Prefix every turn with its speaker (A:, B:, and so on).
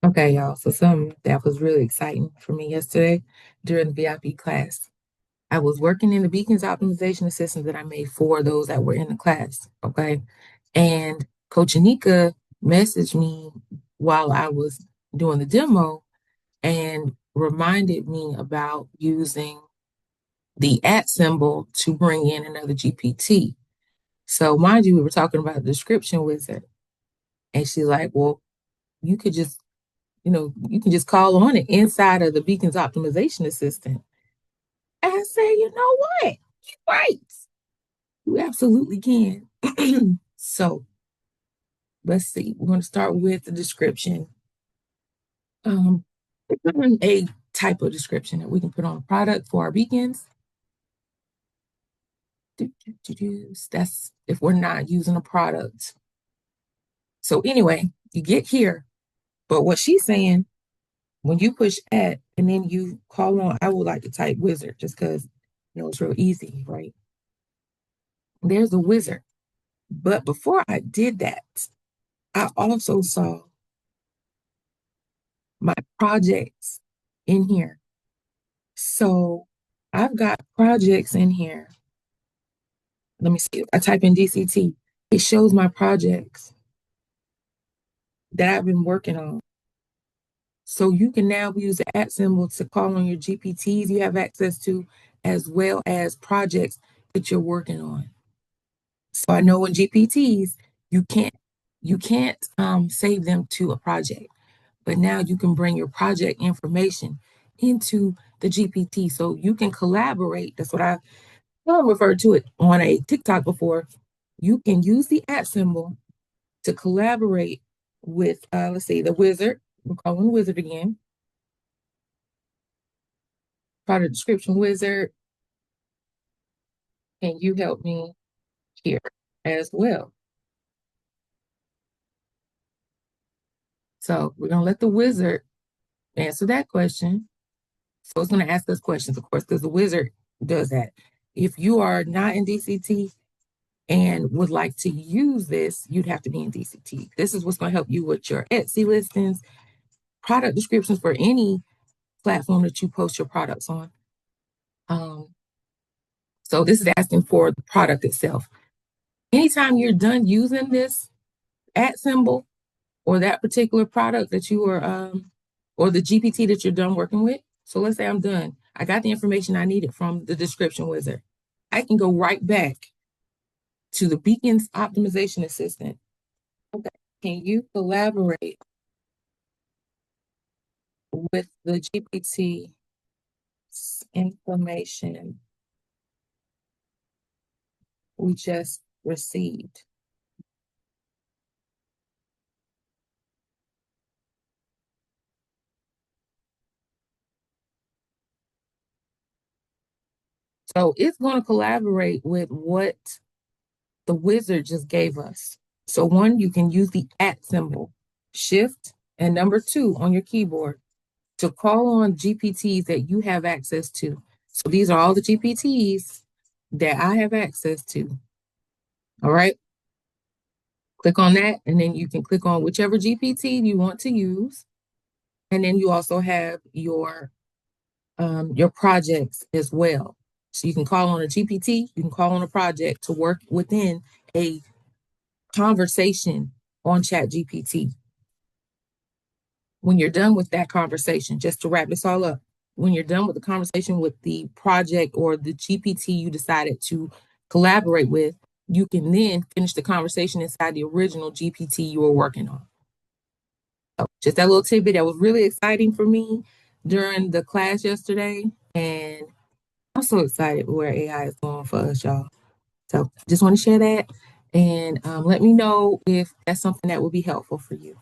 A: Okay, y'all. So something that was really exciting for me yesterday during the VIP class. I was working in the Beacons optimization assistant that I made for those that were in the class. Okay. And Coach Anika messaged me while I was doing the demo and reminded me about using the @ symbol to bring in another GPT. So mind you, we were talking about the description wizard. And she's like, well, you could just you can just call on it inside of the Beacons optimization assistant. And I say, you know what? You're right. You absolutely can. So let's see. We're going to start with the description. Um, a type of description that we can put on a product for our beacons. That's if we're not using a product. So anyway, you get here. But what she's saying, when you push @ and then you call on, I would like to type wizard just because it's real easy, right? There's a wizard. But before I did that, I also saw my projects in here. So I've got projects in here. Let me see. If I type in DCT, it shows my projects that I've been working on. So you can now use the @ symbol to call on your GPTs you have access to, as well as projects that you're working on. So I know in GPTs, you can't save them to a project, but now you can bring your project information into the GPT so you can collaborate. That's what I referred to it on a TikTok before. You can use the @ symbol to collaborate with, let's see, the wizard. We're calling the wizard again. Product description wizard. Can you help me here as well? So we're going to let the wizard answer that question. So it's going to ask us questions, of course, because the wizard does that. If you are not in DCT and would like to use this, you'd have to be in DCT. This is what's going to help you with your Etsy listings, product descriptions for any platform that you post your products on. So this is asking for the product itself. Anytime you're done using this @ symbol or that particular product that you are, or the GPT that you're done working with. So let's say I'm done. I got the information I needed from the description wizard. I can go right back to the Beacons optimization assistant. Okay. Can you collaborate with the GPT information we just received? So it's going to collaborate with what the wizard just gave us. So one, you can use the @ symbol, shift, and number 2 on your keyboard to call on GPTs that you have access to. So these are all the GPTs that I have access to. All right. Click on that, and then you can click on whichever GPT you want to use. And then you also have your projects as well. So you can call on a GPT, you can call on a project to work within a conversation on ChatGPT. When you're done with that conversation, just to wrap this all up, when you're done with the conversation with the project or the GPT you decided to collaborate with, you can then finish the conversation inside the original GPT you were working on. So just that little tidbit that was really exciting for me during the class yesterday. And I'm so excited where AI is going for us, y'all. So just want to share that and let me know if that's something that would be helpful for you.